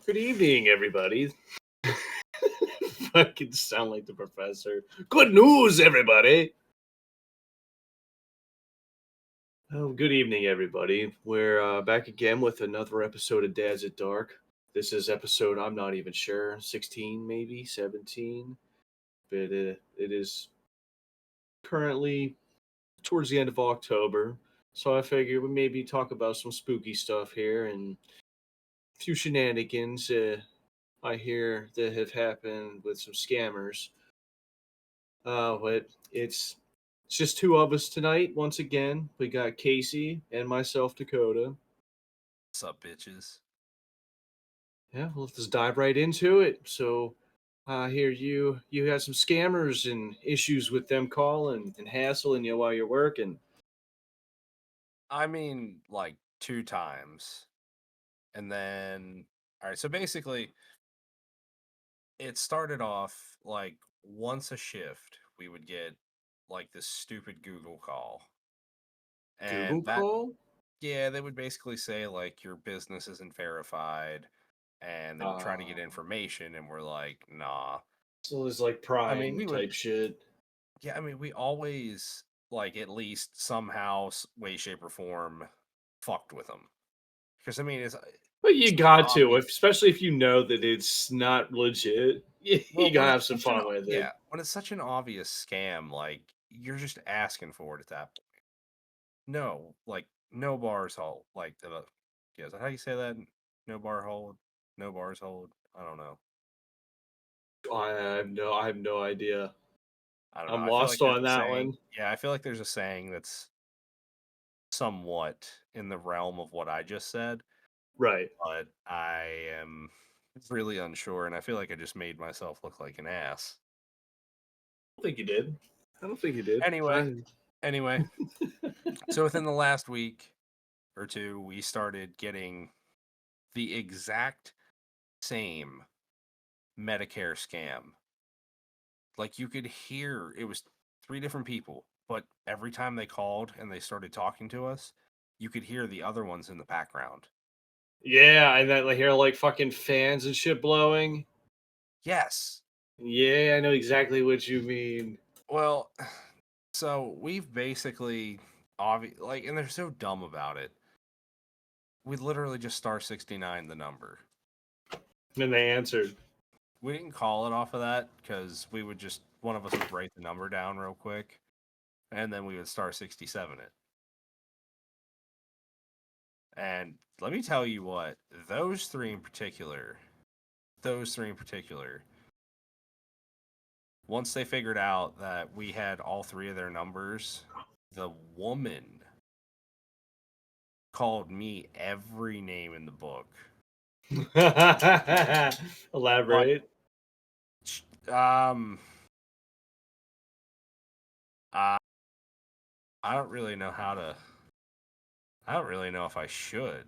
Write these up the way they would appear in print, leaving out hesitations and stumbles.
Good evening, everybody. Fucking sound like the professor. Good news, everybody. Oh, good evening, everybody. We're back again with another episode of Dads at Dark. This is episode, I'm not even sure, 16 maybe, 17. But it is currently towards the end of October. So I figured we maybe talk about some spooky stuff here and a few shenanigans I hear that have happened with some scammers. But it's just two of us tonight. Once again, we got Casey and myself, Dakota. What's up, bitches? Yeah, we'll just dive right into it. So, I hear you had some scammers and issues with them calling and hassling you while you're working. I mean, like 2 times. And then, all right, so basically, it started off like once a shift, we would get like this stupid Google call. Google And that, call? yeah, they would basically say, like, your business isn't verified. And they would try to get Uh, information. And we're like, nah. so it's like I mean, prying we would, type shit. yeah, I mean, we always, like, at least somehow, way, shape, or form, fucked with them. Because, I mean, But it's you such an got to, obvious. especially if you know that it's not legit. You Well, gotta have some fun with it. when it's such an obvious scam, like you're just asking for it at that point. No, like no bars hold. Like yeah, is that how you say that? No bar hold, no bars hold. I don't know. I have no idea. I don't know. I'm I feel like lost there's on a that saying. one. Yeah, I feel like there's a saying that's somewhat in the realm of what I just said, Right. but I am really unsure, and I feel like I just made myself look like an ass. I don't think you did. I don't think you did. Anyway, anyway, so within the last week or two, we started getting the exact same Medicare scam. Like you could hear it was three different people, but every time they called and they started talking to us, you could hear the other ones in the background. Yeah, and then I hear like fucking fans and shit blowing. Yes. Yeah, I know exactly what you mean. Well, so we've basically like, and they're so dumb about it. We literally just star 69 the number. And they answered. We didn't call it off of that because we would just one of us would write the number down real quick, and then we would star 67 it. And let me tell you what, those three in particular, once they figured out that we had all three of their numbers, the woman called me every name in the book. Like, Elaborate. um, I, I don't really know how to, I don't really know if I should.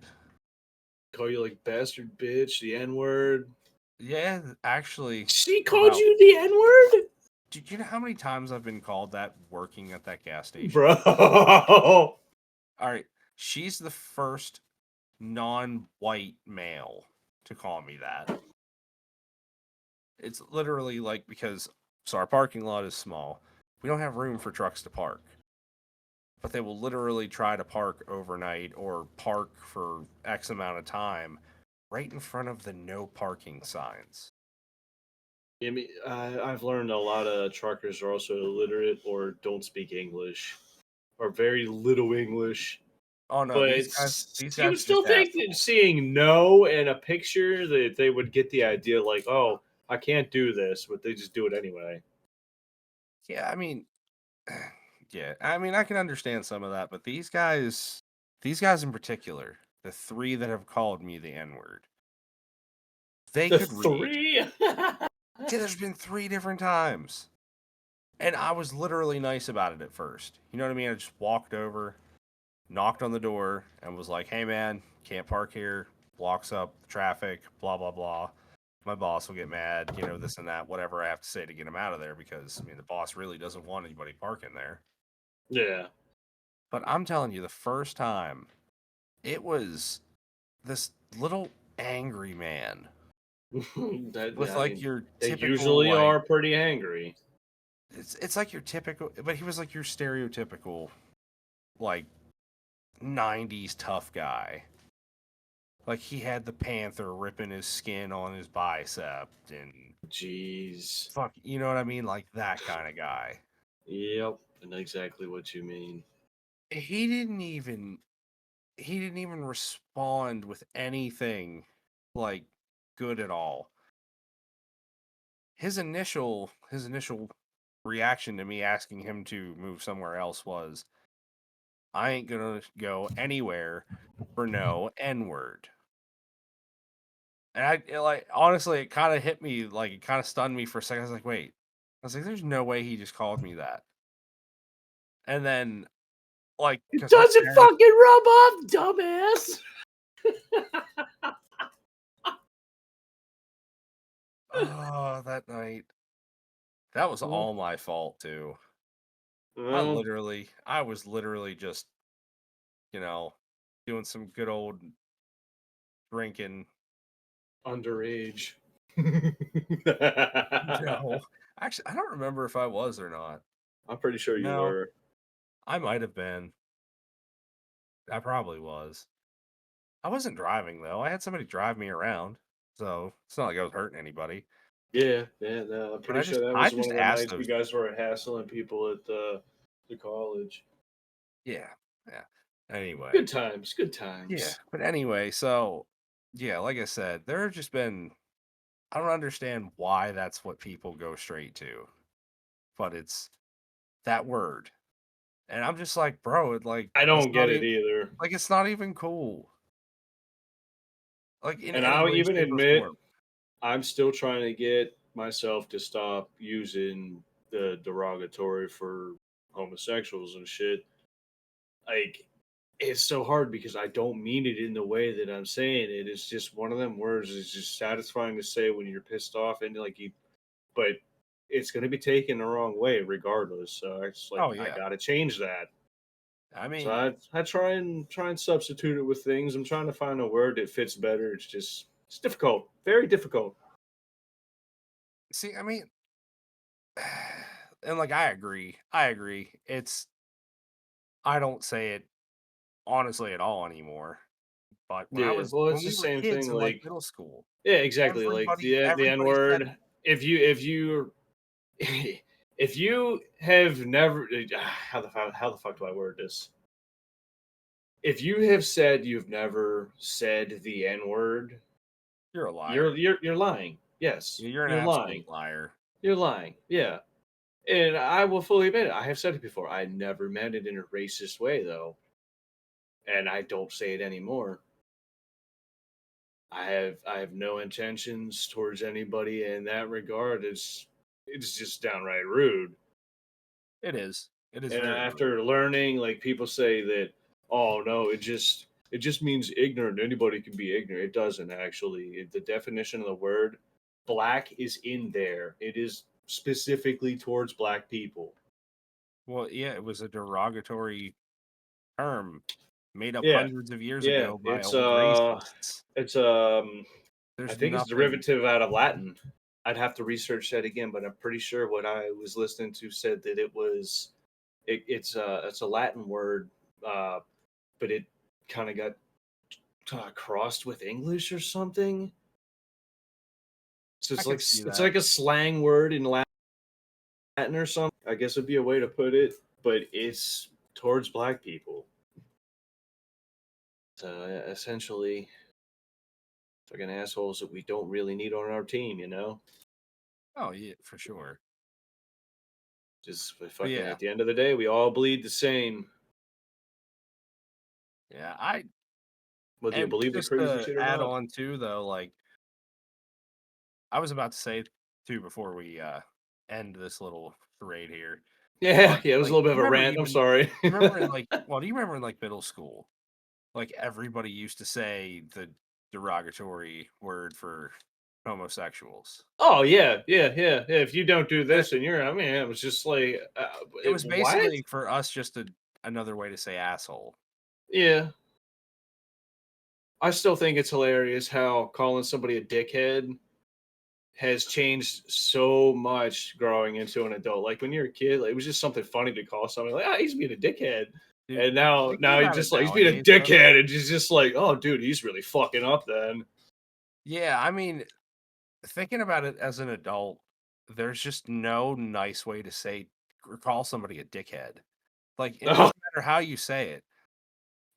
Call you like bastard bitch, the N word. Yeah, actually, She called about, you the N word? do you know how many times I've been called that working at that gas station? Bro. All right, she's the first non-white male to call me that. It's literally like because so our parking lot is small. We don't have room for trucks to park. But they will literally try to park overnight or park for X amount of time right in front of the no parking signs. I mean, I've learned a lot of truckers are also illiterate or don't speak English or very little English. Oh no, But these you would guys are still just think that assholes. seeing no in a picture that they would get the idea like, oh, I can't do this, but they just do it anyway. Yeah, I mean yeah, I mean I can understand some of that, but these guys in particular, the three that have called me the N-word, they The could read. three. Yeah, there's been three different times. And I was literally nice about it at first. You know what I mean? I just walked over, knocked on the door, and was like, hey man, can't park here, blocks up traffic, blah, blah, blah. My boss will get mad, this and that, whatever I have to say to get him out of there because, I mean, the boss really doesn't want anybody parking there. Yeah. But I'm telling you, the first time, it was this little angry man with I like mean, your they typical usually like are pretty angry. it's like your typical, but he was like your stereotypical like 90s tough guy. Like he had the panther ripping his skin on his bicep and Jeez. fuck, you know what I mean? Like that kind of guy. Yep. And exactly what you mean. He didn't even he didn't even respond with anything like good at all. His initial reaction to me asking him to move somewhere else was, I ain't gonna go anywhere for no N word. And like honestly, it kind of hit me, like it kind of stunned me for a second. I was like, wait, I was like, there's no way he just called me that. And then like, It because my doesn't parents, fucking rub off, dumbass. oh, that night, that was Well, all my fault too. well, I was literally just, you know, doing some good old drinking. underage. No, actually, I don't remember if I was or not. I'm pretty sure you No, were. I might have been. I probably was. I wasn't driving though. I had somebody drive me around, so it's not like I was hurting anybody. Yeah, yeah, no, I'm But pretty sure that I was one just of the asked nights you those. guys were hassling people at the college. Yeah, yeah. Anyway, Good times, good yeah. times. But anyway, so yeah, like I said, there have just been. I don't understand why that's what people go straight to, but it's that word, and I'm just like, bro, it like I that's don't not get it even either. like it's not even cool, like in And any I'll way, even shape, or admit form. I'm still trying to get myself to stop using the derogatory for homosexuals and shit. Like, it's so hard because I don't mean it in the way that I'm saying it. It's just one of them words is just satisfying to say when you're pissed off and like you, but it's going to be taken the wrong way regardless. So it's like Oh I yeah, got to change that. I So mean, I try and substitute it with things. I'm trying to find a word that fits better. It's difficult, very difficult. see, I mean, and like I agree, I agree. It's I don't say it honestly at all anymore. But Yeah, well, when it's the we were same kids thing. in like Like, middle school, yeah, exactly. Like the N everybody said it. word. If you if you have never how the fuck do I word this? If you have said you've never said the N word, You're a liar. you're lying. Yes, You're an you're absolute lying. liar. You're lying. Yeah. And I will fully admit it. I have said it before. I never meant it in a racist way, though, and I don't say it anymore. I have no intentions towards anybody in that regard. It's just downright rude. It is. It is And very rude. after learning, like people say that, oh no, it just means ignorant. Anybody can be ignorant. It doesn't actually. The definition of the word black is in there. It is specifically towards black people. Well, yeah, it was a derogatory term made up Yeah, hundreds of years yeah. ago by old racists. It's I There's think it's nothing. derivative out of Latin. I'd have to research that again, but I'm pretty sure what I was listening to said that it's a Latin word, uh, but it kind of got crossed with English or something. So I it's can like see it's that. like a slang word in Latin or something. I guess would be a way to put it, but it's towards black people. So essentially, fucking assholes that we don't really need on our team, you know. Oh yeah, for sure. Just But fucking yeah, at the end of the day, we all bleed the same, yeah. I whether you and believe the just crazy to shit or add not. on too, though, like I was about to say too before we end this little charade here. Yeah, But yeah, it was a like, little bit do of you a remember rant. I'm even? sorry. You remember in like? Well, do you remember in like middle school? Like everybody used to say the derogatory word for homosexuals. Oh yeah, yeah, yeah, yeah. If you don't do And this, and you're, I mean, it was just like, it was what? basically for us just another way to say asshole. Yeah, I still think it's hilarious how calling somebody a dickhead. has changed so much growing into an adult. Like when you're a kid, like, it was just something funny to call somebody like, "Ah, he's being a dickhead," Dude, and now thinking he's about it just like he's being a nowadays, though. dickhead, and he's just like, "Oh, dude, he's really fucking up." Then Yeah, I mean, thinking about it as an adult, there's just no nice way to say or call somebody a dickhead. Like, it oh, doesn't matter how you say it.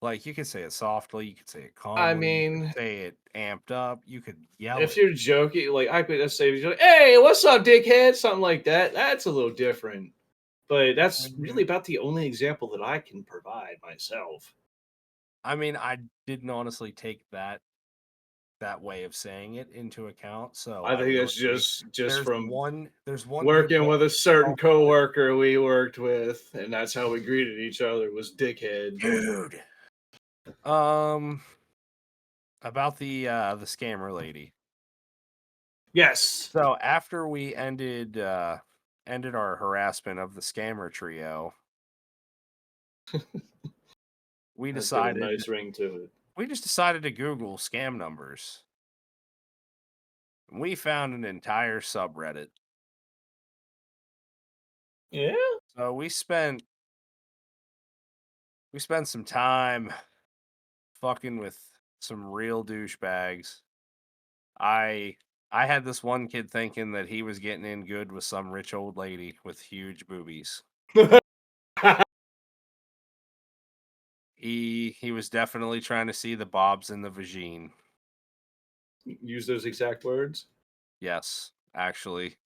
Like, you could say it softly, you could say it I calmly, you could mean, say it amped up, you could yell if it. you're joking, like I could let's say, if you're like, "Hey, what's up, dickhead?" Something like that. That's a little different, but that's Mhm. really about the only example that I can provide myself. I mean, I didn't honestly take that way of saying it into account, so I I think will it's say just from there's one good working way with a to certain call somebody. coworker we worked with, and that's how we greeted each other was dickhead. Dude! Um, about the scammer lady. Yes. So after we ended our harassment of the scammer trio, we That's got a decided nice ring to it. we just decided to Google scam numbers. We found an entire subreddit. Yeah. So we spent some time fucking with some real douchebags. I I had this one kid thinking that he was getting in good with some rich old lady with huge boobies. He was definitely trying to see the bobs in the vagine. Use those exact words. Yes, actually.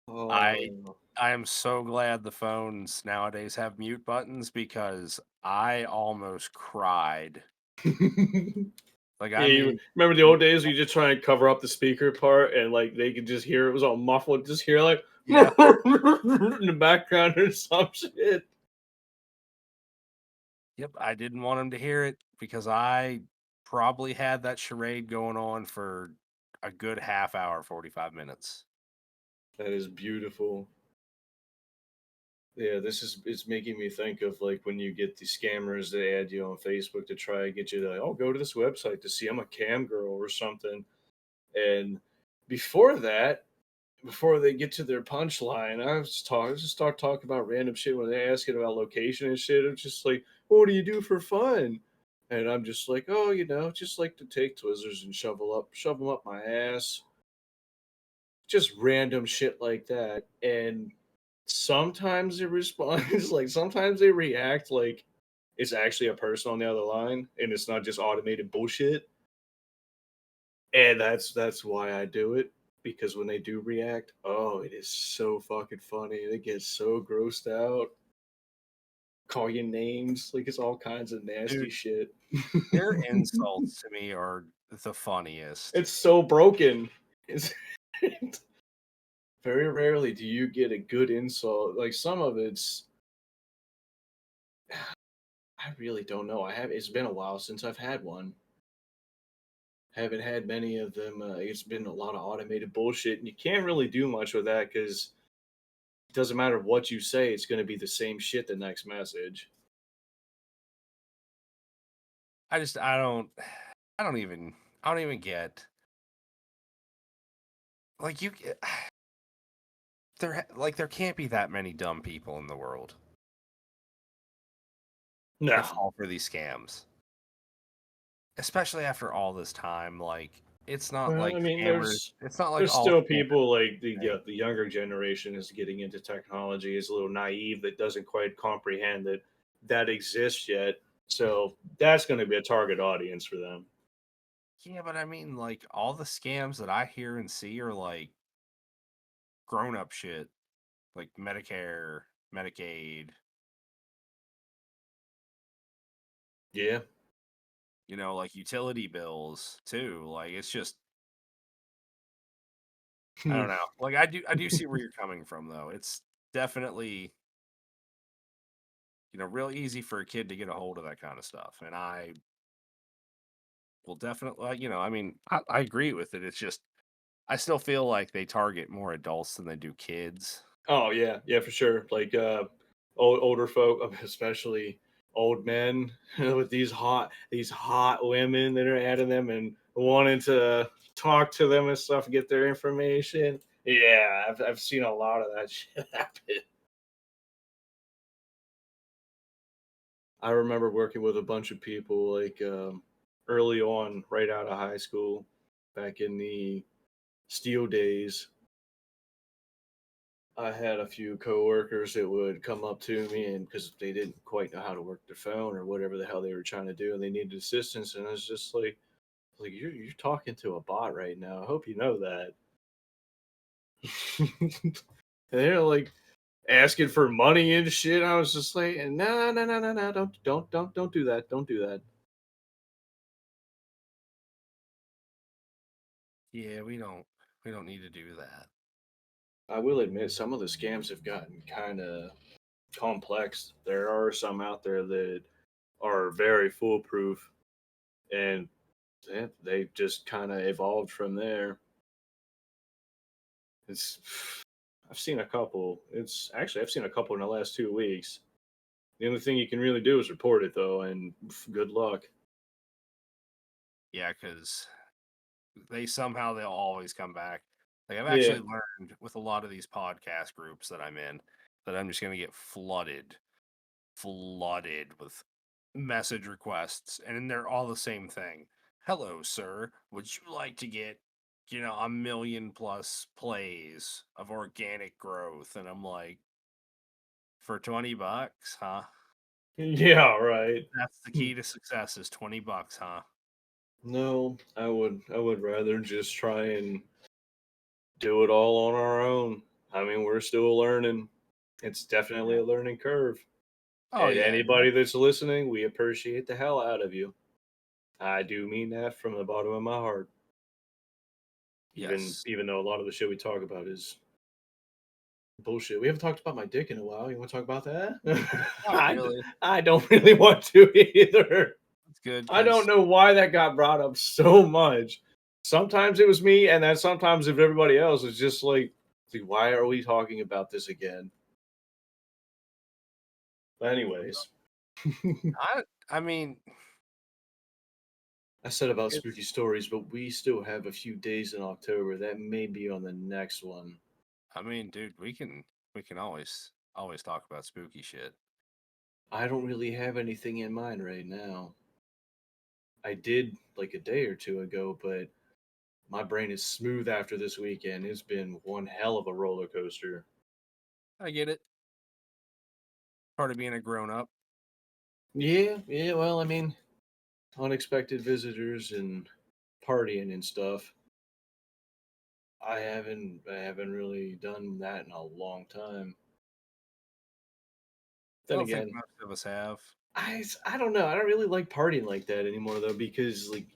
I Oh. I am so glad the phones nowadays have mute buttons because I almost cried. Like, Yeah, I you mean, remember the old days where you just try and cover up the speaker part and like they could just hear it was all muffled, just hear like in yeah, the background or some shit. yep, I didn't want him to hear it because I probably had that charade going on for a good half hour, 45 minutes. That is beautiful. Yeah, this is it's making me think of like when you get the scammers that add you on Facebook to try and get you to like, oh, go to this website to see I'm a cam girl or something. And before that, before they get to their punchline, I just start talking about random shit when they ask it about location and shit. It's just like, "Well, what do you do for fun?" And I'm just like, "Oh, just like to take Twizzlers and shove them up my ass." Just random shit like that. And sometimes it responds like sometimes they react like it's actually a person on the other line and it's not just automated bullshit. And that's why I do it, because when they do react, oh, it is so fucking funny. They get so grossed out, call you names, like it's all kinds of nasty Dude, shit. their insults to me are the funniest. It's so broken. It's very rarely do you get a good insult. Like some of it's I really don't know. It's been a while since I've had one. Haven't had many of them. It's been a lot of automated bullshit, and you can't really do much with that because it doesn't matter what you say, it's going to be the same shit the next message. I just I don't even I don't even get like there can't be that many dumb people in the world No. that fall for these scams. Especially after all this time, like it's not Well, like I mean, scammers. It's not like there's all still scammers people like are the same. the younger generation is getting into technology is a little naive that doesn't quite comprehend that that exists yet. So that's going to be a target audience for them. Yeah, but I mean, like all the scams that I hear and see are like grown up shit, like Medicare, Medicaid, Yeah. like utility bills too. Like it's just I don't know. Like I do see where you're coming from though. It's definitely, real easy for a kid to get a hold of that kind of stuff. And I will definitely, I mean, I agree with it. It's just I still feel like they target more adults than they do kids. Oh yeah, yeah, for sure. Like older folk, especially old men with these hot women that are adding them, and wanting to talk to them and stuff, get their information. Yeah, I've seen a lot of that shit happen. I remember working with a bunch of people like early on, right out of high school, back in the steel days. I had a few coworkers that would come up to me and because they didn't quite know how to work their phone or whatever the hell they were trying to do, and they needed assistance, and I was just like you're talking to a bot right now. I hope you know that. And they're like asking for money and shit. I was just like, no, no, no, no, no, don't do that. Don't do that. Yeah, we don't need to do that. I will admit some of the scams have gotten kind of complex. There are some out there that are very foolproof, and they just kind of evolved from there. It's I've seen a couple. It's actually I've seen a couple in the last 2 weeks. The only thing you can really do is report it though, and good luck. Yeah, because they'll always come back. Like I've Yeah, actually learned with a lot of these podcast groups that I'm in that I'm just gonna get flooded with message requests, and then they're all the same thing. Hello, sir. Would you like to get, 1 million plus plays of organic growth? And I'm like, for $20, huh? yeah, right. That's the key to success is $20, huh? No, I would rather just try and do it all on our own. I mean, we're still learning. It's definitely Yeah. a learning curve. Oh And yeah. anybody that's listening, we appreciate the hell out of you. I do mean that from the bottom of my heart. Even Yes. even though a lot of the shit we talk about is bullshit. We haven't talked about my dick in a while. You want to talk about that? Not really. I don't really want to either. It's good I don't because know why that got brought up so much. Sometimes it was me, and then sometimes if everybody else is just like, why are we talking about this again? But anyways, I mean I said about spooky it's stories, but we still have a few days in October. That may be on the next one. dude, we can always talk about spooky shit. I don't really have anything in mind right now. I did like a day or two ago, but my brain is smooth after this weekend. It's been one hell of a roller coaster. I get it. Part of being a grown up. Yeah, yeah. Well, I mean, unexpected visitors and partying and stuff. I haven't really done that in a long time. I Then don't think again, most of us have. I don't know. I don't really like partying like that anymore though because like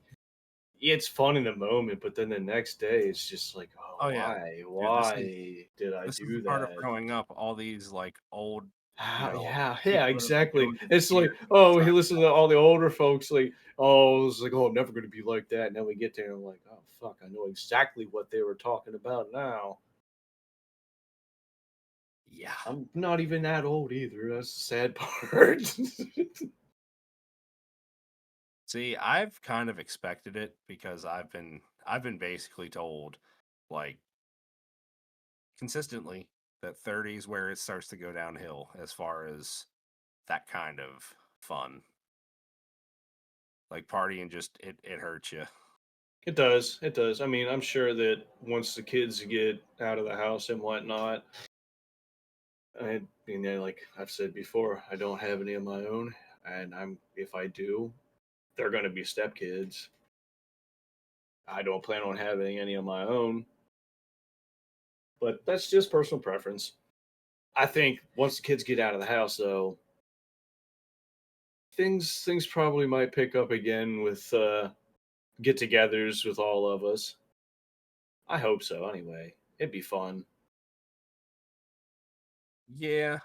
yeah, it's fun in the moment, but then the next day it's just like, oh, Oh yeah, why? dude. Why did I This is the do part of that? growing up. All these like old, Ah, yeah, yeah, people that have been exactly. doing it It's like, years oh, he starting listens to all the older folks, like, oh, it's like, oh, I'm never going to be like that. And then we get there and I'm like, oh, fuck, I know exactly what they were talking about now. yeah. I'm not even that old either. That's the sad part. See, I've kind of expected it because I've been basically told like consistently that 30 is where it starts to go downhill as far as that kind of fun. Like partying just it hurts you. It does. It does. I mean, I'm sure that once the kids get out of the house and whatnot, like I've said before, I don't have any of my own, and if I do, they're going to be stepkids. I don't plan on having any of my own, but that's just personal preference. I think once the kids get out of the house, though, things probably might pick up again with get-togethers with all of us. I hope so. Anyway, it'd be fun. Yeah,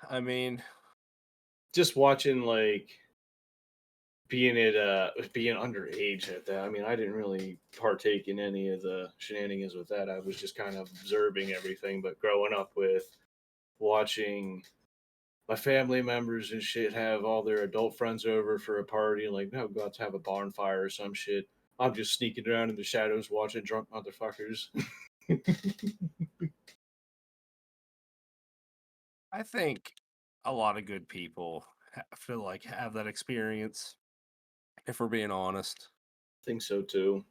Just watching like being underage at that. I mean, I didn't really partake in any of the shenanigans with that. I was just kind of observing everything. But growing up with watching my family members and shit have all their adult friends over for a party and like no go out to have a bonfire or some shit. I'm just sneaking around in the shadows watching drunk motherfuckers. I think a lot of good people feel like have that experience. If we're being honest, Think so too.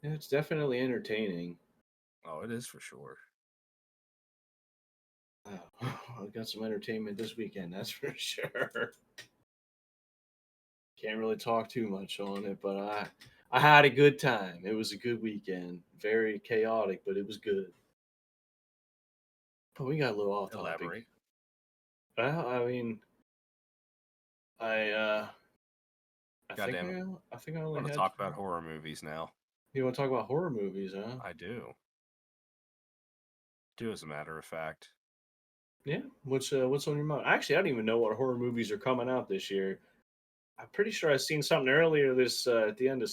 Yeah, it's definitely entertaining. oh, it is for sure. Oh, I got some entertainment this weekend, that's for sure. Can't really talk too much on it, but I had a good time. It was a good weekend. Very chaotic, but it was good. But we got a little off topic. Elaborate. Well, I mean, I uh, God damn it! I think I I only want to had. talk about horror movies now. You want to talk about horror movies, huh? I do, as a matter of fact. Yeah. What's on your mind? Actually, I don't even know what horror movies are coming out this year. I'm pretty sure I seen something earlier this at the end of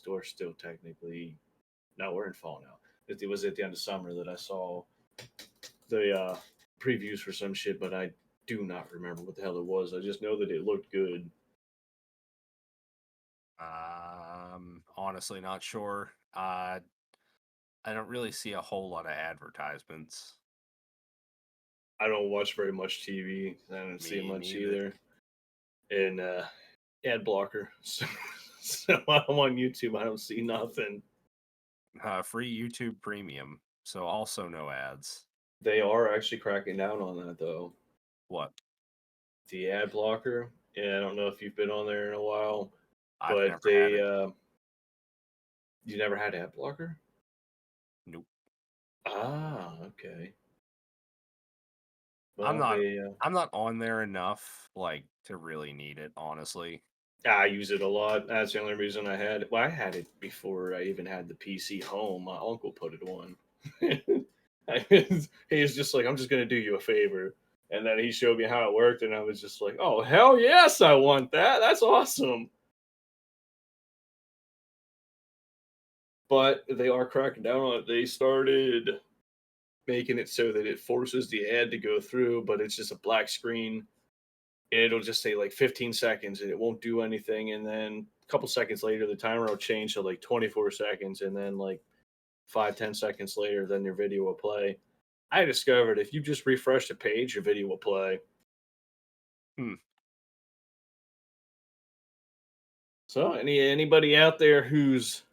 or still technically. No, we're in fall now. It was at the end of summer that I saw the previews for some shit, but I do not remember what the hell it was. I just know that it looked good. Honestly not sure. I don't really see a whole lot of advertisements. I don't watch very much TV. I don't see Me much neither. either. And ad blocker. So I'm on YouTube. I don't see nothing. Free YouTube Premium, so also no ads. They are actually cracking down on that though. What? The ad blocker. Yeah, I don't know if you've been on there in a while, I've but never had it. you never had ad blocker. Nope. Ah, okay. I'm Well, not. I'm not on there enough, like, to really need it. Honestly, I use it a lot. That's the only reason I had it. Well, I had it before I even had the PC home. My uncle put it on. He was just like, "I'm just gonna do you a favor," and then he showed me how it worked, and I was just like, "Oh hell yes, I want that. That's awesome." But they are cracking down on it. They started making it so that it forces the ad to go through, but it's just a black screen. And it'll just say like 15 seconds and it won't do anything. And then a couple seconds later, the timer will change to like 24 seconds. And then like 5, 10 seconds later, then your video will play. I discovered if you just refresh the page, your video will play. hmm. So anybody out there who's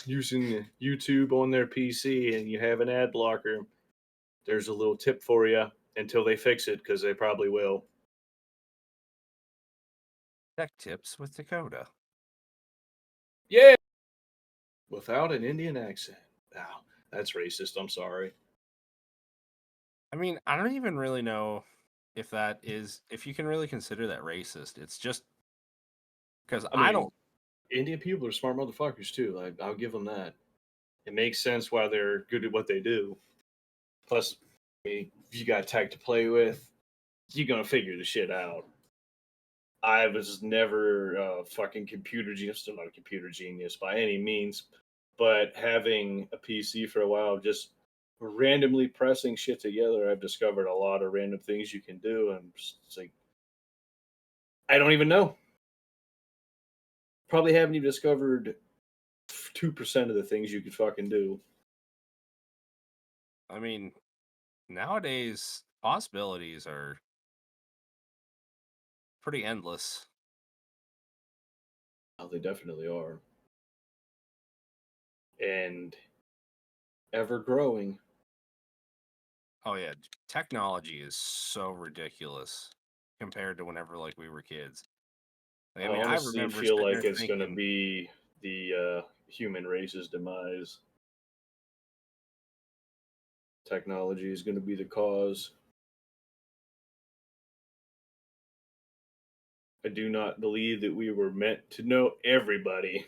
using YouTube on their PC and you have an ad blocker, there's a little tip for you until they fix it because they probably will. Tech tips with Dakota. Yeah, without an Indian accent. Wow, that's racist. I'm sorry. I mean, I don't even really know if that is, if you can really consider that racist. It's just because I I mean, don't. Indian people are smart motherfuckers too. I'll give them that. It makes sense why they're good at what they do. Plus, I mean, if you got tech to play with, you're gonna figure the shit out. I was never a fucking computer genius. Still not a computer genius by any means, but having a PC for a while, just randomly pressing shit together, I've discovered a lot of random things you can do, and it's like I don't even know. Probably haven't even discovered 2% of the things you could fucking do. I mean, nowadays possibilities are pretty endless. Oh, they definitely are, and ever growing. Oh yeah, technology is so ridiculous compared to whenever like we were kids. Like, I I mean, I honestly remember feel sitting like there it's going to thinking, be the human race's demise. Technology is going to be the cause. I do not believe that we were meant to know everybody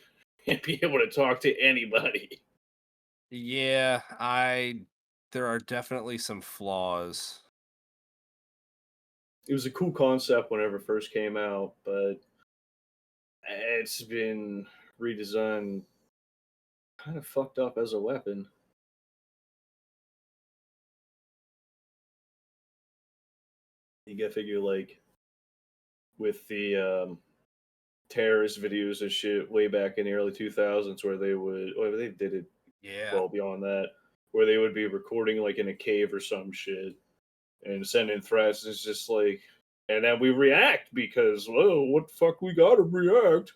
and be able to talk to anybody. yeah, there are definitely some flaws. It was a cool concept whenever it first came out, but it's been redesigned kind of fucked up as a weapon. You gotta figure like with the terrorist videos and shit way back in the early 2000s where they did it Yeah. well beyond that, where they would be recording like in a cave or some shit and sending threats. It's just like, and then we react because, whoa, what the fuck, we gotta react.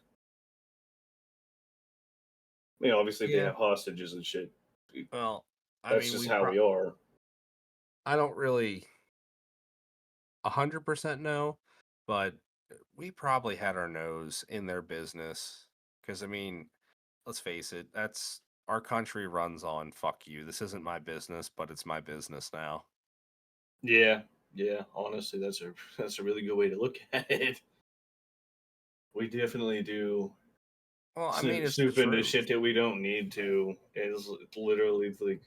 Obviously they Yeah. have hostages and shit. Well, I That's mean, just how we are. I don't really 100% know, but we probably had our nose in their business. Because, I mean, let's face it, that's our country runs on fuck you. This isn't my business, but it's my business now. Yeah, yeah. Honestly, that's a really good way to look at it. We definitely do Well, I mean, snoop, it's the snoop into truth. shit that we don't need to. It's literally like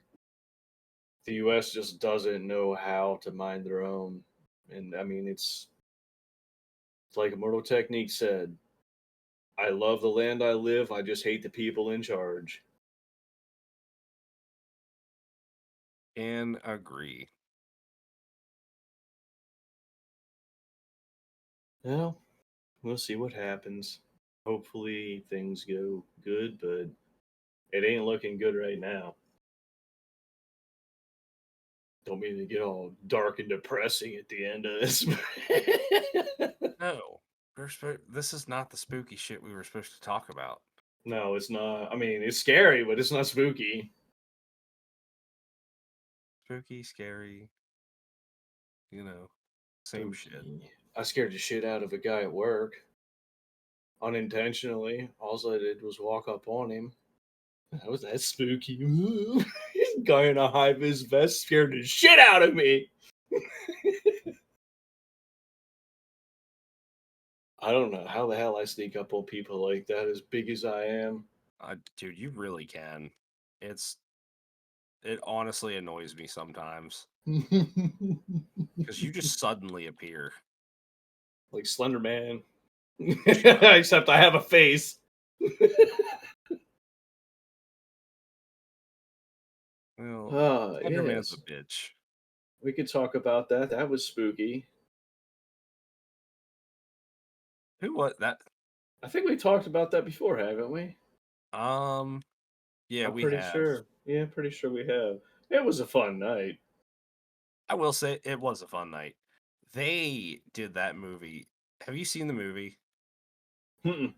the U.S. just doesn't know how to mind their own, and I mean it's like Immortal Technique said. I love the land I live. I just hate the people in charge. And agree. Well, we'll see what happens. Hopefully things go good, but it ain't looking good right now. Don't mean to get all dark and depressing at the end of this. No, this is not the spooky shit we were supposed to talk about. No, it's not. I mean, it's scary, but it's not spooky. Spooky, scary, same shit. Spooky. I scared the shit out of a guy at work unintentionally. All I did was walk up on him. That was that spooky. Guy in a high vis vest scared the shit out of me. I don't know how the hell I sneak up on people like that, as big as I am. Dude, you really can. It's it honestly annoys me sometimes because you just suddenly appear. Like Slender Man. Shut up. Except I have a face. Well, Slenderman's a Yes. bitch. We could talk about that. That was spooky. Who was that? I think we talked about that before, haven't we? Um, yeah, I'm we pretty have. sure. Yeah, pretty sure we have. It was a fun night. I will say it was a fun night. They did that movie. Have you seen the movie? Mm-mm.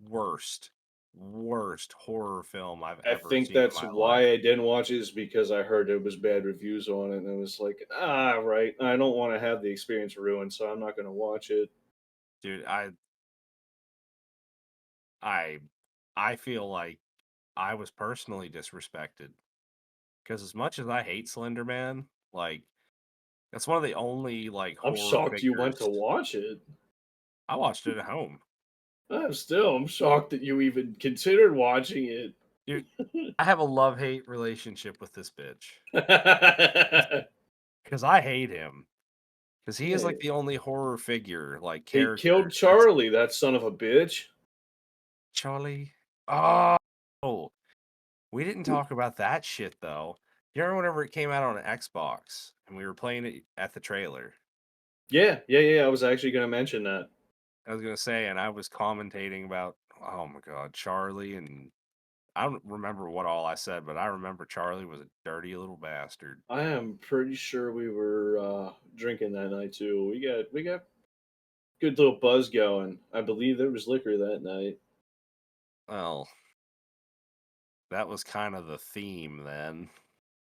Worst, worst horror film I've I ever think seen in that's my life. why I didn't watch it, is because I heard there was bad reviews on it, and I was like, right. I don't want to have the experience ruined, so I'm not going to watch it. Dude, I I feel like I was personally disrespected because as much as I hate Slender Man, like that's one of the only like I'm horror shocked you went to figures. watch it. I watched it at home. I'm shocked that you even considered watching it. Dude, I have a love-hate relationship with this bitch because I hate him because he is Yeah, like the only horror figure like he killed character that's Charlie, that son of a bitch. Charlie. Oh, we didn't talk about that shit though. You remember whenever it came out on an Xbox and we were playing it at the trailer? Yeah, yeah, yeah. I was actually going to mention that. I was gonna say, and I was commentating about, oh my god, Charlie, and I don't remember what all I said, but I remember Charlie was a dirty little bastard. I am pretty sure we were drinking that night too. We got good little buzz going. I believe there was liquor that night. Well, that was kind of the theme then.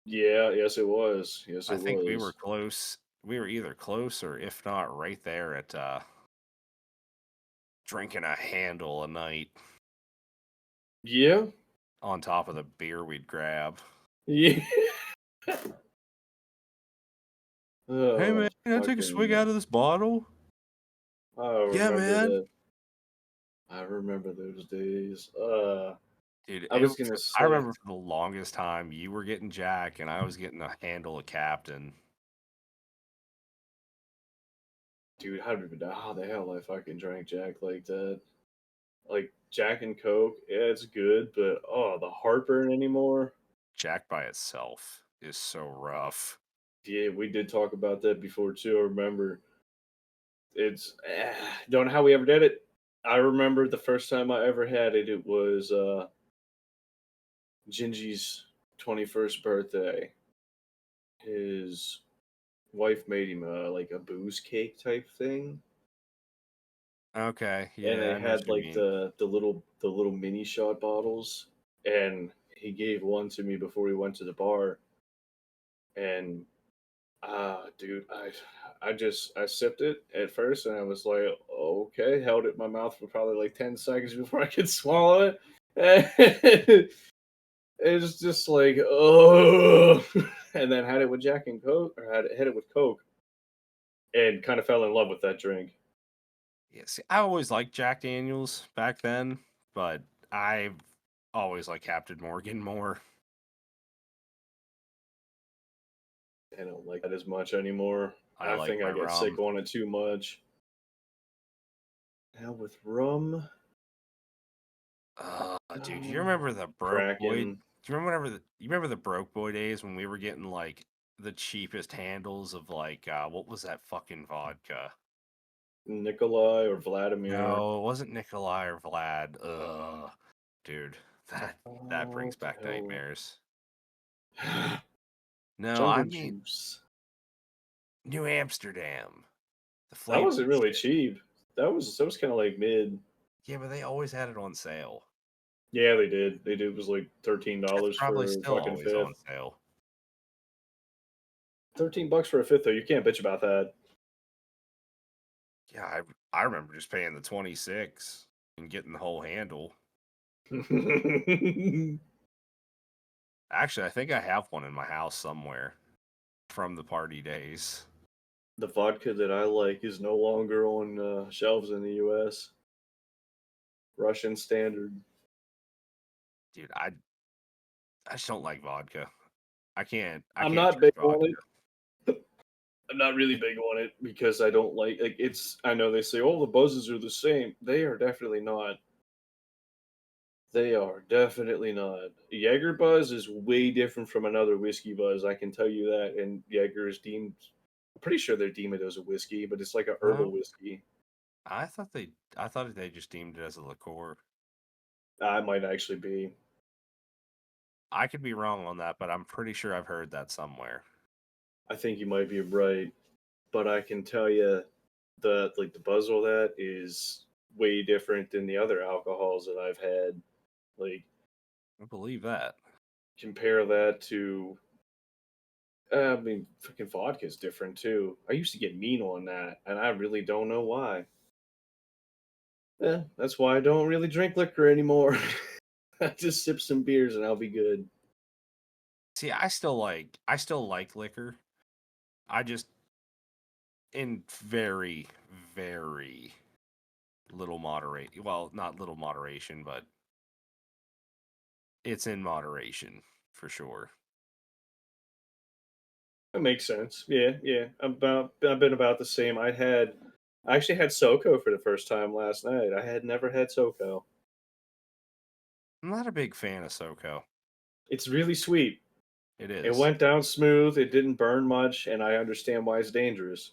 Yeah, yes it was. Yes I it think we were was. close. We were either close or if not right there at drinking a handle a night Yeah. on top of the beer we'd grab. Yeah. Hey man, Oh, can I take a swig out fucking of this bottle? I Yeah, remember man. that. I remember those days. Dude, I was gonna I say, remember for the longest time you were getting Jack and I was getting a handle of Captain. dude, how the hell I fucking drank Jack like that? Like Jack and Coke, yeah, it's good, but oh, the heartburn anymore. Jack by itself is so rough. Yeah, we did talk about that before too. I remember. It's don't know how we ever did it. I remember the first time I ever had it, it was Gingy's 21st birthday. His wife made him like a booze cake type thing, Okay, and yeah, they I know what had you like mean. the little mini shot bottles, and he gave one to me before we went to the bar, and dude, I sipped it at first, and I was like, okay, held it in my mouth for probably like 10 seconds before I could swallow it. It's just like, oh, and then had it with Jack and Coke, or had it with Coke, and kind of fell in love with that drink. Yeah, see, I always liked Jack Daniels back then, but I've always liked Captain Morgan more. I don't like that as much anymore. I I like think my I get sick rum. on it too much. Now with rum, Dude, you remember the broke boy? Do Kraken, you remember you remember the broke boy days when we were getting like the cheapest handles of like what was that fucking vodka? Nikolai, or Vladimir. No, it wasn't Nikolai or Vlad. Ugh, dude, that brings What the back hell? nightmares. No, I Jungle mean Juice. New Amsterdam. The That flavor wasn't is really sick. cheap. That was kind of like mid. Yeah, but they always had it on sale. Yeah, they did. They did. It was like thirteen It's dollars probably for a still fucking always on fifth. sale. $13 for a fifth though. You can't bitch about that. Yeah, I remember just paying the 26 and getting the whole handle. The Actually, I think I have one in my house somewhere from the party days. vodka that I like is no longer on shelves in the U.S. Russian Standard. Dude, I just don't like vodka. I I'm can't not drink big on vodka. it. I'm not really big on it because I don't like it's. I know they say, "Oh, the buzzes are the same." They are definitely not. They are definitely not. Jaeger buzz is way different from another whiskey buzz. I can tell you that. And Jaeger is deemed. I'm pretty sure they're deemed it as a whiskey, but it's like a herbal No, whiskey. I thought they just deemed it as a liqueur. I might actually be. I could be wrong on that, but I'm pretty sure I've heard that somewhere. I think you might be right, but I can tell you the buzz of that is way different than the other alcohols that I've had. Like I believe that. compare that to I mean, freaking vodka is different too. I used to get mean on that, and I really don't know why. Yeah, that's why I don't really drink liquor anymore. I just sip some beers and I'll be good. See, I still like liquor. I just in very, very little moderate. Well, not little moderation, but it's in moderation for sure. That makes sense. Yeah, yeah. I've been about the same. I actually had SoCo for the first time last night. I had never had SoCo. I'm not a big fan of SoCo. It's really sweet. It It is. went down smooth. It didn't burn much, and I understand why it's dangerous.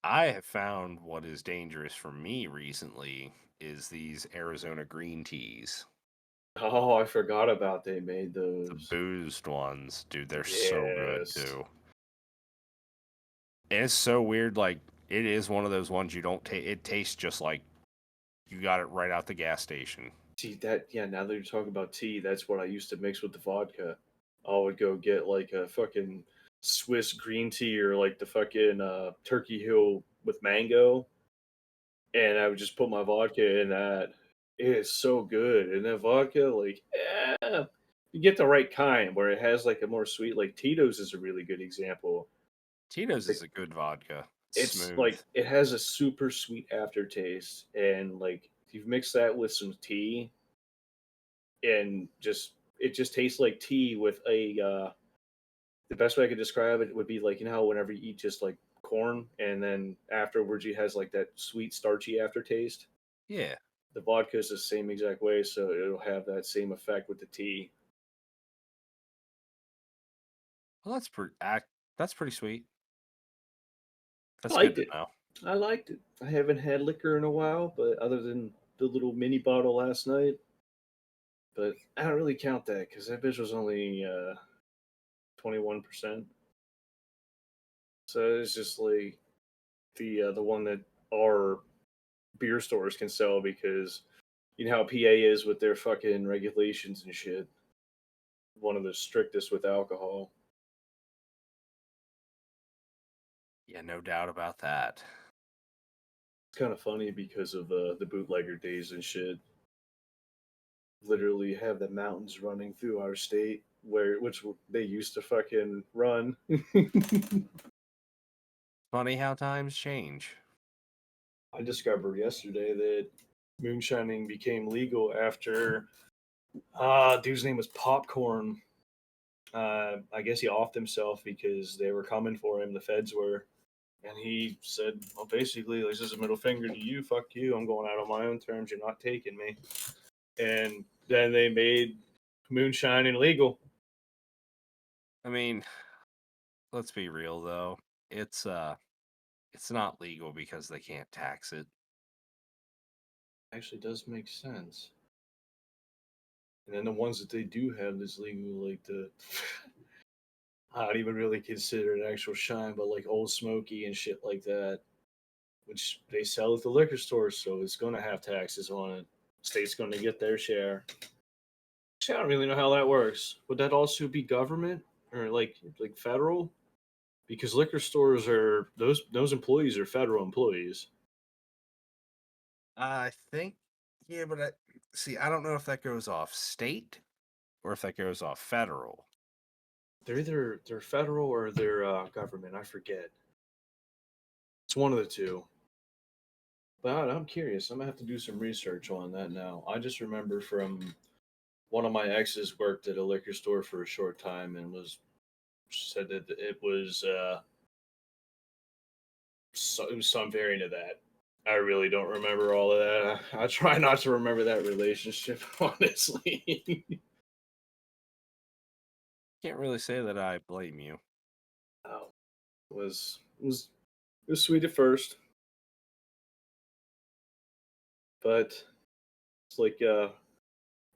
I have found what is dangerous for me recently is these Arizona green teas. Oh, I forgot about they made The those. boozed ones, dude, they're so good Yes. too. And it's so weird, like it is one of those ones you don't taste. It tastes just like you got it right out the gas station. See that? Yeah. Now that you're talking about tea, that's what I used to mix with the vodka. I would go get like a fucking Swiss green tea or like the fucking Turkey Hill with mango, and I would just put my vodka in that. It is so good, and that vodka, like, yeah, you get the right kind where it has like a more sweet. Like Tito's is a really good example. Tito's Like, is a good vodka. It's it's smooth. like it has a super sweet aftertaste, and like if you mix that with some tea, and just it just tastes like tea with a. The best way I could describe it would be like you know how whenever you eat just like corn, and then afterwards it has like that sweet starchy aftertaste. Yeah. The vodka is the same exact way, so it'll have that same effect with the tea. Well, that's pretty sweet. I That's good liked to it. know. I liked it. I haven't had liquor in a while, but other than the little mini bottle last night, but I don't really count that because that bitch was only 21%. So it's just like the one that our beer stores can sell because you know how PA is with their fucking regulations and shit. One of the strictest with alcohol. Yeah, no doubt about that. It's kind of funny because of the bootlegger days and shit. Literally have the mountains running through our state where which they used to fucking run. Funny how times change. I discovered yesterday that moonshining became legal after dude's name was Popcorn. I guess he offed himself because they were coming for him. The feds were, and he said, "Well, basically, this is a middle finger to you. Fuck you. I'm going out on my own terms. You're not taking me." And then they made moonshining legal. I mean, let's be real though. It's not legal because they can't tax it. Actually, does make sense. And then the ones that they do have that's legal, like the I don't even really consider it actual shine, but like Old Smoky and shit like that, which they sell at the liquor stores, so it's going to have taxes on it. State's going to get their share. See, I don't really know how that works. Would that also be government or like federal? Because liquor stores are those employees are federal employees. I think, yeah, but see, I don't know if that goes off state or if that goes off federal. They're federal or they're government. I forget. It's one of the two. But I'm curious. I'm gonna have to do some research on that now. I just remember from one of my exes worked at a liquor store for a short time and was said that it was some variant of that. I really don't remember all of that. I try not to remember that relationship, honestly. Can't really say that I blame you. Oh, it was sweet at first, but it's like it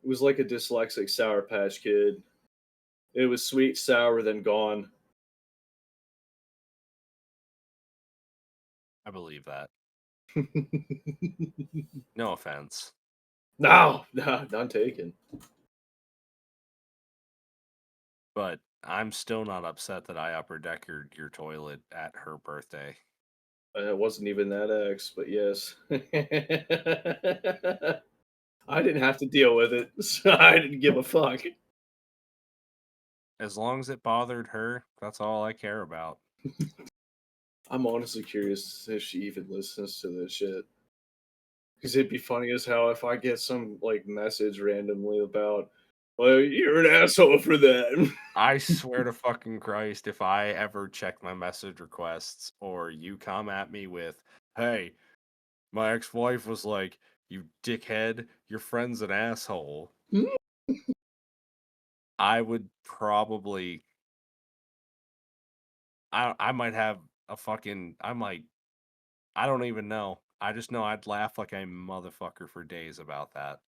was like a dyslexic Sour Patch Kid. It was sweet, sour, then gone. I believe that. No offense. No, no, none taken. But I'm still not upset that I upper deckered your toilet at her birthday. It wasn't even that X, but yes. I didn't have to deal with it, so I didn't give a fuck. As long as it bothered her, that's all I care about. I'm honestly curious if she even listens to this shit. Because it'd be funny as hell if I get some like message randomly about, well, you're an asshole for that. I swear to fucking Christ, if I ever check my message requests or you come at me with, hey, my ex wife was like, you dickhead, your friend's an asshole, I would probably, I might have a fucking, I don't even know. I just know I'd laugh like a motherfucker for days about that.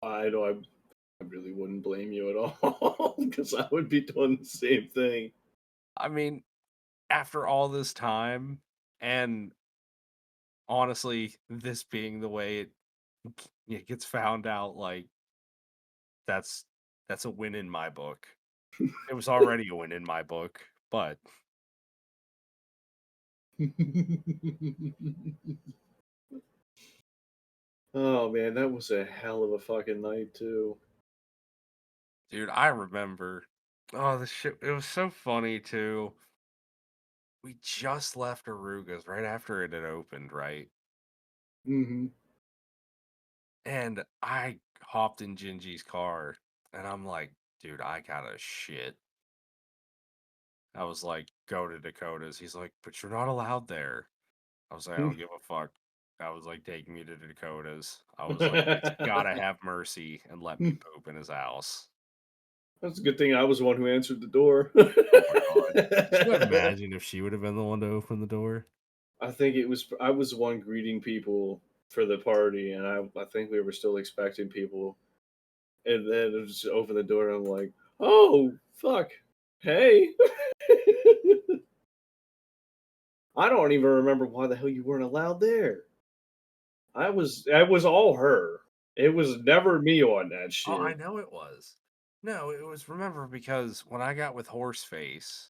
I know I really wouldn't blame you at all because I would be doing the same thing. I mean, after all this time, and honestly, this being the way it gets found out, like that's that's a win in my book. It was already a win in my book, but Oh man, that was a hell of a fucking night too. dude, I remember. Oh, the shit! It was so funny too. We just left Aruga's right after it had opened, right? Mm-hmm. And I hopped in Gingy's car, and I'm like, dude, I gotta shit. I was like, go to Dakota's. He's like, but you're not allowed there. I was like, I don't give a fuck. I was like, take me to Dakota's. I was like, he's gotta have mercy and let me poop in his house. That's a good thing I was the one who answered the door. Oh my god. Could you imagine if she would have been the one to open the door? I think I was the one greeting people for the party, and I think we were still expecting people, and then I just open the door and I'm like, oh fuck, hey. I don't even remember why the hell you weren't allowed there. That was all her. It was never me on that Oh, I shit. know it was. No, it was, remember, because when I got with Horseface,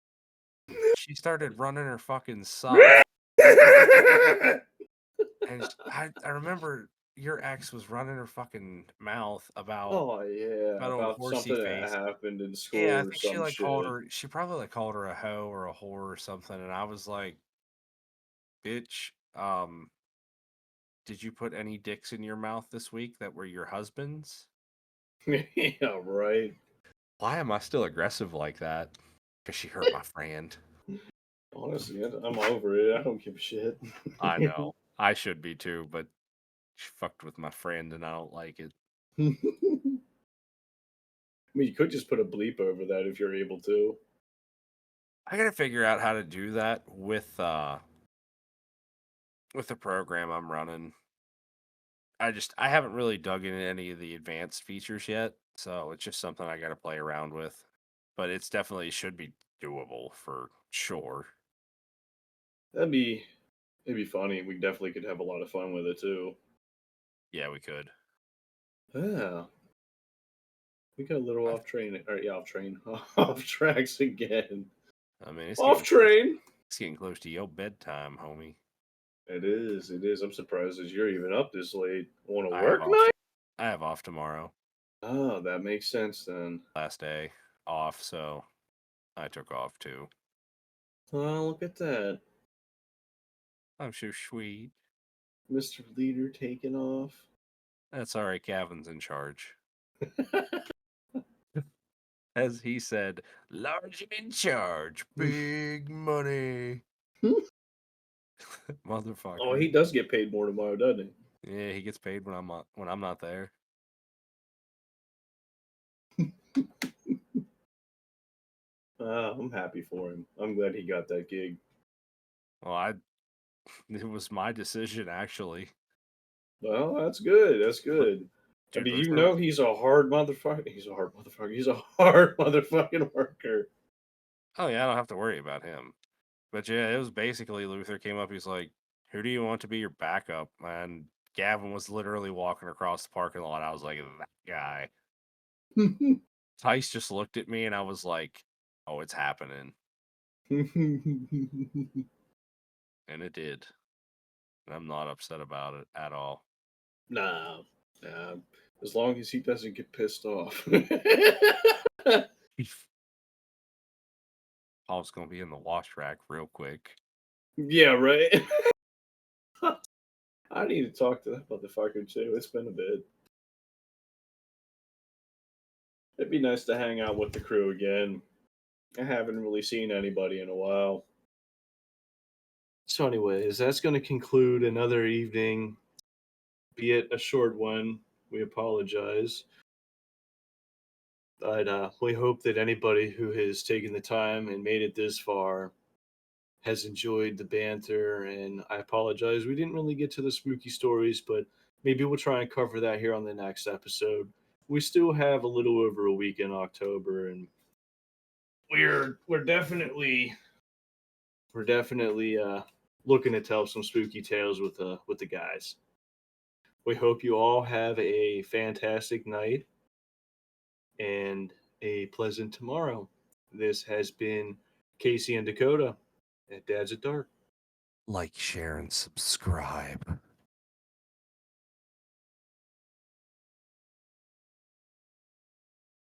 she started running her fucking suck, and I remember your ex was running her fucking mouth Oh yeah, about old about Horsey something that Face. happened in Yeah, school I or think she some like called shit. her. She probably like called her a hoe or a whore or something, and I was like, "Bitch, did you put any dicks in your mouth this week that were your husband's?" Yeah, right. Why am I still aggressive like that? Because she hurt my friend. Honestly, I'm over it. I don't give a shit. I know. I should be too, but she fucked with my friend and I don't like it. I mean, you could just put a bleep over that if you're able to. I gotta figure out how to do that with the program I'm running. I haven't really dug into any of the advanced features yet, so it's just something I gotta play around with. But it's definitely should be doable for sure. That'd be It'd be funny. We definitely could have a lot of fun with it too. Yeah, we could. Yeah, we got a little I, off train. Or yeah, off train, off tracks again. I mean, Off train. it's getting close to your bedtime, homie. It is. It is. I'm surprised that you're even up this late on a I have work off. night. I have off tomorrow. Oh, that makes sense then. Last day off, so I took off too. Oh, look at that, I'm so sweet. Mr. Leader taking off. That's all right. Gavin's in charge. As he said, large and in charge, big money. Oh, Motherfucker. he does get paid more tomorrow, doesn't Yeah, he gets paid when I'm not there. he? I'm happy for him. I'm glad he got that gig. Well, it was my decision actually. Well, that's good. That's Lu- good. I Dude, mean, you Luther. know, he's a hard motherfucker. He's a hard motherfucker. He's a hard motherfucking worker. Oh yeah, I don't have to worry about him. But yeah, it was basically Luther came up. He's like, "Who do you want to be your backup?" And Gavin was literally walking across the parking lot. I was like, "That guy." Tice just looked at me, and I was like, "Oh, it's happening," and it did. And I'm not upset about it at all. Nah, nah. As long as he doesn't get pissed off. Paul's gonna be in the wash rack real quick. Yeah, right. I need to talk to that motherfucker too. It's been a bit. It'd be nice to hang out with the crew again. I haven't really seen anybody in a while. So, anyways, that's going to conclude another evening, be it a short one. We apologize. But we hope that anybody who has taken the time and made it this far has enjoyed the banter. And I apologize. We didn't really get to the spooky stories, but maybe we'll try and cover that here on the next episode. We still have a little over a week in October, and we're definitely looking to tell some spooky tales with the guys. We hope you all have a fantastic night and a pleasant tomorrow. This has been Casey and Dakota at Dad's at Dark. Like, share, and subscribe.